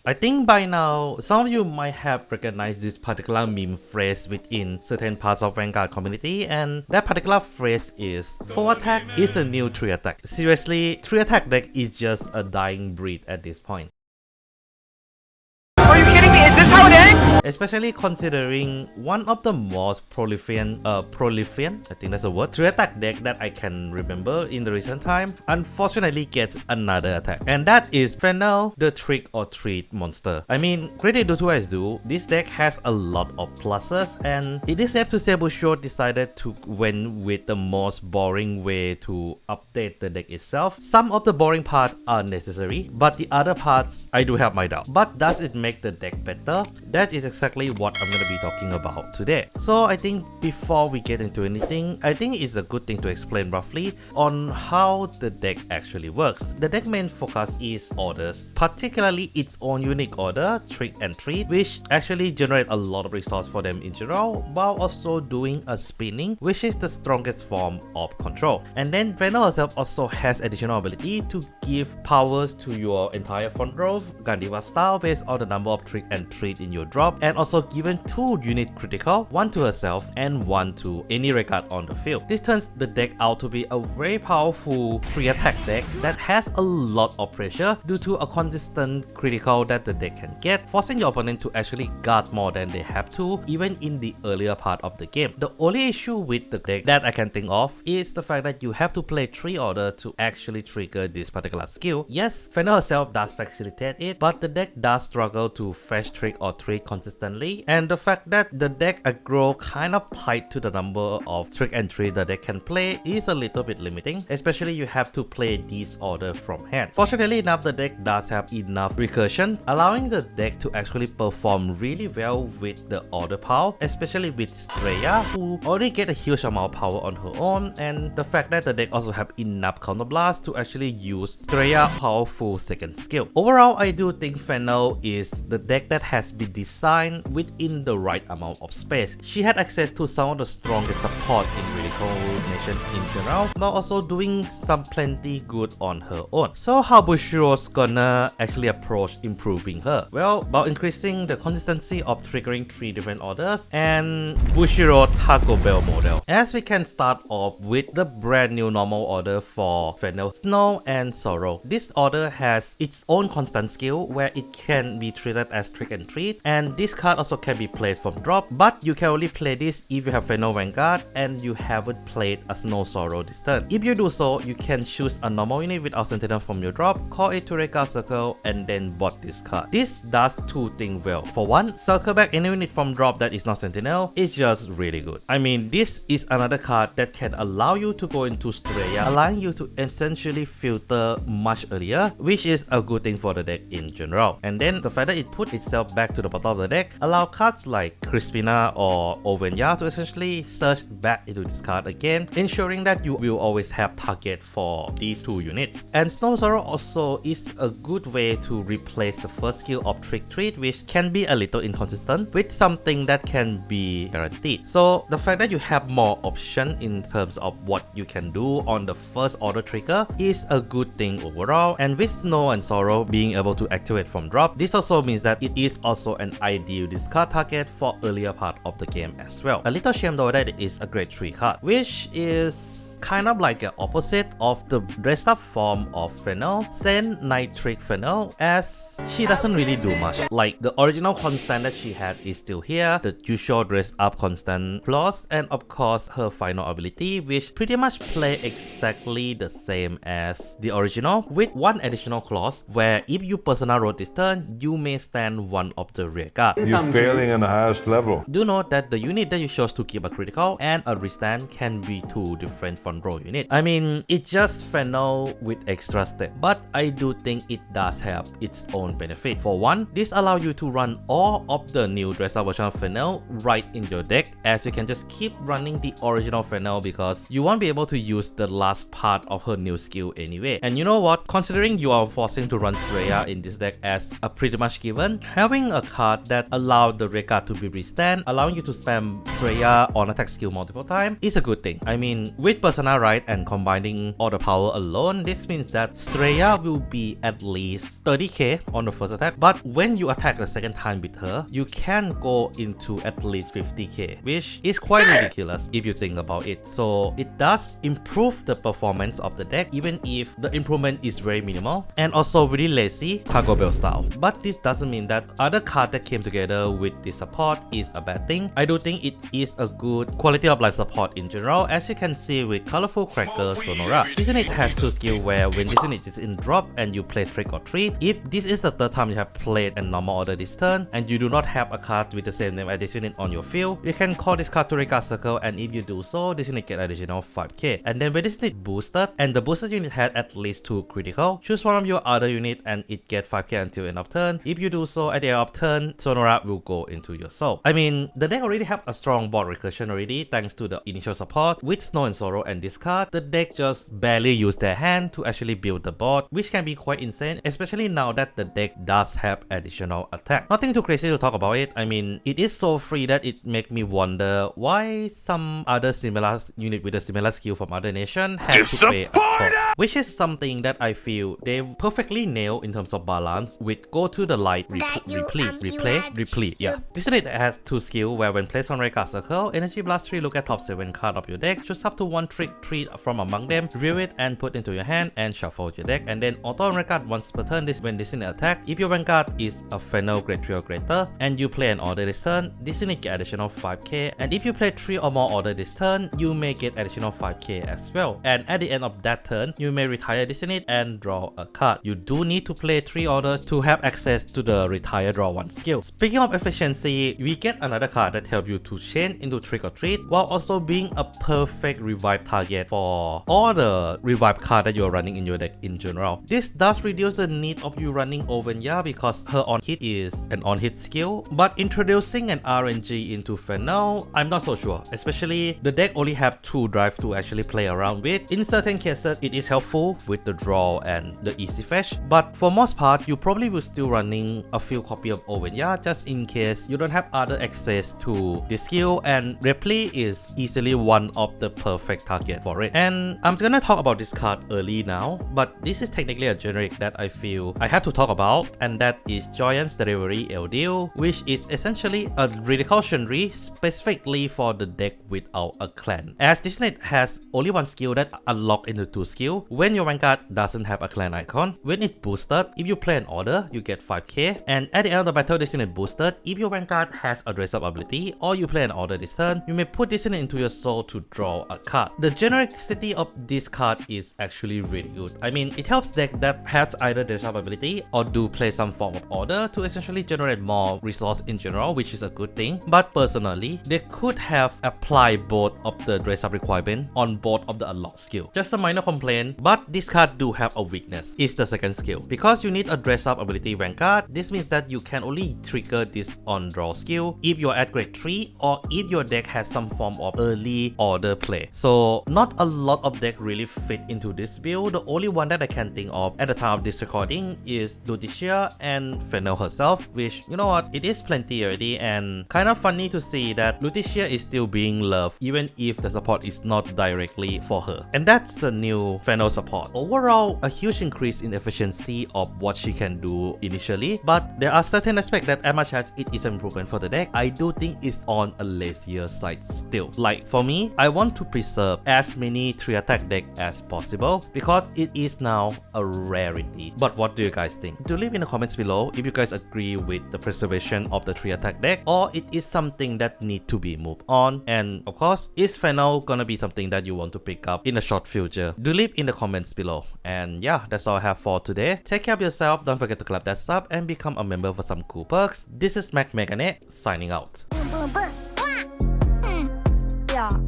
I think by now, some of you might have recognized this particular meme phrase within certain parts of Vanguard community, and that particular phrase is 4 attack is a new 3 attack. Seriously, 3 attack deck is just a dying breed at this point. Are you kidding me? Is this how it ends? Especially considering one of the most prolific, I think that's a word, 3 attack deck that I can remember in the recent time, unfortunately gets another attack. And that is Fennelle, the trick or treat monster. I mean, credit due to as due, this deck has a lot of pluses, and it is safe to say BANCHOU decided to went with the most boring way to update the deck itself. Some of the boring parts are necessary, but the other parts I do have my doubt. But does it make the deck better? That is exactly what I'm going to be talking about today. So I think before we get into anything, I think it's a good thing to explain roughly on how the deck actually works. The deck main focus is orders, particularly its own unique order, trick and treat, which actually generate a lot of resource for them in general, while also doing a spinning, which is the strongest form of control. And then Fennelle herself also has additional ability to give powers to your entire front row, Gandiva style, based on the number of trick and treat in your drop, and also given 2 unit critical, 1 to herself and 1 to any record on the field. This turns the deck out to be a very powerful 3 attack deck that has a lot of pressure due to a consistent critical that the deck can get, forcing your opponent to actually guard more than they have to, even in the earlier part of the game. The only issue with the deck that I can think of is the fact that you have to play 3 order to actually trigger this particular skill. Yes, Fennelle herself does facilitate it, but the deck does struggle to fetch trick or treat consistently, and the fact that the deck aggro kind of tied to the number of trick and treat the deck can play is a little bit limiting, especially you have to play these order from hand. Fortunately enough, the deck does have enough recursion, allowing the deck to actually perform really well with the order power, especially with Straya, who already get a huge amount of power on her own, and the fact that the deck also have enough counterblast to actually use Straya powerful second skill. Overall, I do think Fennelle is the deck that has been designed within the right amount of space. She had access to some of the strongest support in Critical Nation in general, but also doing some plenty good on her own. So how BANCHOU's gonna actually approach improving her? Well, by increasing the consistency of triggering 3 different orders and BANCHOU Taco Bell model. As we can start off with the brand new normal order for Fennelle, Snow and Sorrow. This order has its own constant skill where it can be treated as trick and treat, and this card also can be played from drop, but you can only play this if you have Fennelle Vanguard and you haven't played a Snow Sorrow this turn. If you do so, you can choose a normal unit without Sentinel from your drop, call it to Record Circle, and then bot this card. This does 2 things well. For one, circle back any unit from drop that is not Sentinel. It's just really good. I mean, this is another card that can allow you to go into Straya, allowing you to essentially filter much earlier, which is a good thing for the deck in general. And then the fact that it put itself back to the bottom of the deck allow cards like Crispina or Ovenya to essentially search back into this card again, ensuring that you will always have target for these 2 units. And Snow Sorrow also is a good way to replace the first skill of Trick Treat, which can be a little inconsistent, with something that can be guaranteed. So the fact that you have more option in terms of what you can do on the first order trigger is a good thing overall. And with Snow and Sorrow being able to activate from drop, this also means that it is also an ideal discard target for earlier part of the game as well. A little shame though that it is a grade 3 card, which is kind of like an opposite of the dressed up form of Fennelle, Send Night Trick Fennelle, as she doesn't really do much. Like the original constant that she had is still here, the usual dressed up constant clause, and of course her final ability, which pretty much play exactly the same as the original, with one additional clause where if you personal road this turn, you may stand one of the rear guard. You're failing in the highest level. Do note that the unit that you chose to keep a critical and a restand can be 2 different front row unit. I mean, it's just Fennelle with extra step, but I do think it does have its own benefit. For one, this allows you to run all of the new dress up version of Fennelle right in your deck, as you can just keep running the original Fennelle because you won't be able to use the last part of her new skill anyway. And you know what, considering you are forcing to run Straya in this deck as a pretty much given, having a card that allowed the record to be restand, allowing you to spam Straya on attack skill multiple times is a good thing. I mean, with Persona right and combining all the power alone, this means that Straya will be at least 30k on the first attack, but when you attack the second time with her, you can go into at least 50k, which is quite ridiculous if you think about it. So it does improve the performance of the deck, even if the improvement is very minimal and also really lazy Taco Bell style. But this doesn't mean that other cards that came together with this support is a bad thing. I do think it is a good quality of life support in general, as you can see with Colorful Cracker Sonora. This unit has 2 skills where when this unit is in drop and you play Trick or Treat, if this is the third time you have played a normal order this turn and you do not have a card with the same name as this unit on your field, you can call this card to Recard Circle, and if you do so, this unit get additional 5k. And then when this unit boosted and the boosted unit had at least 2 critical, choose one of your other unit and it get 5k until end of turn. If you do so at the end of turn, Sonora will go into your soul. I mean, the deck already have a strong board recursion already thanks to the initial support. With Snow and Sorrow and this card, the deck just barely use their hand to actually build the board, which can be quite insane, especially now that the deck does have additional attack. Nothing too crazy to talk about it. I mean, it is so free that it make me wonder why some other similar unit with a similar skill from other nation had to pay a cost, which is something that I feel they perfectly nail in terms of balance with Go to the Light, replay. Yeah, this unit has 2 skills where when placed on Recard Circle, Energy Blast 3, look at top 7 card of your deck, choose up to 1 Trick Treat from among them, reveal it and put into your hand and shuffle your deck, and then auto on Recard once per turn when this unit attack. If your Vanguard is a Fennel grade 3 or greater and you play an order this turn, this unit get additional 5k, and if you play 3 or more order this turn, you may get additional 5k as well. And at the end of that turn, you may retire this unit and draw a card. You do need to play 3 orders to have access to the retire draw 1 skill. Speaking of efficiency, we get another card that helps you to chain into Trick or Treat while also being a perfect revive target for all the revive card that you're running in your deck in general. This does reduce the need of you running Ovenya because her on hit is an on hit skill, but introducing an RNG into Fennelle, I'm not so sure, especially the deck only have 2 drive to actually play around with. In certain cases, it is helpful with the draw and the easy fetch, but for most part, you probably will still running a few copy of Ovenya just in case you don't have other access to the skill, and Ripley is easily one of the perfect target for it. And I'm gonna talk about this card early now, but this is technically a generic that I feel I have to talk about, and that is Giant's Delivery Eldeal, which is essentially a recursionary specifically for the deck without a clan, as this unit has only 1 skill that unlock into 2 skill when your Vanguard doesn't have a clan icon. When it boosted, if you play an order, you get 5k, and at the end of the battle, this unit boosted. If your Vanguard has a dress up ability or you play an order this turn, you may put this unit into your soul to draw a card. The genericity of this card is actually really good. I mean, it helps deck that has either dress up ability or do play some form of order to essentially generate more resource in general, which is a good thing. But personally, they could have applied both of the dress up requirement on both of the unlock skill. Just a minor complaint, but this card do have a weakness. It's the second skill. Because you need a dress up ability Vanguard, this means that you can only trigger this on draw skill if you're at grade 3 or if your deck has some form of early order play. So not a lot of deck really fit into this build. The only one that I can think of at the time of this recording is Lutetia and Fennelle herself, which, you know what, it is plenty already, and kind of funny to see that Lutetia is still being loved even if the support is not directly for her. And that's the new Fennelle support. Overall, a huge increase in efficiency of what she can do initially, but there are certain aspects that as much as it is an improvement for the deck, I do think it's on a lazier side still. Like for me, I want to preserve as many 3 attack deck as possible because it is now a rarity. But what do you guys think? Do leave in the comments below if you guys agree with the preservation of the 3 attack deck, or it is something that need to be moved on. And of course, is Fennelle gonna be something that you want to pick up in the short future? Do leave in the comments below. And yeah, that's all I have for today. Take care of yourself, don't forget to clap that sub and become a member for some cool perks. This is Mac Megane signing out.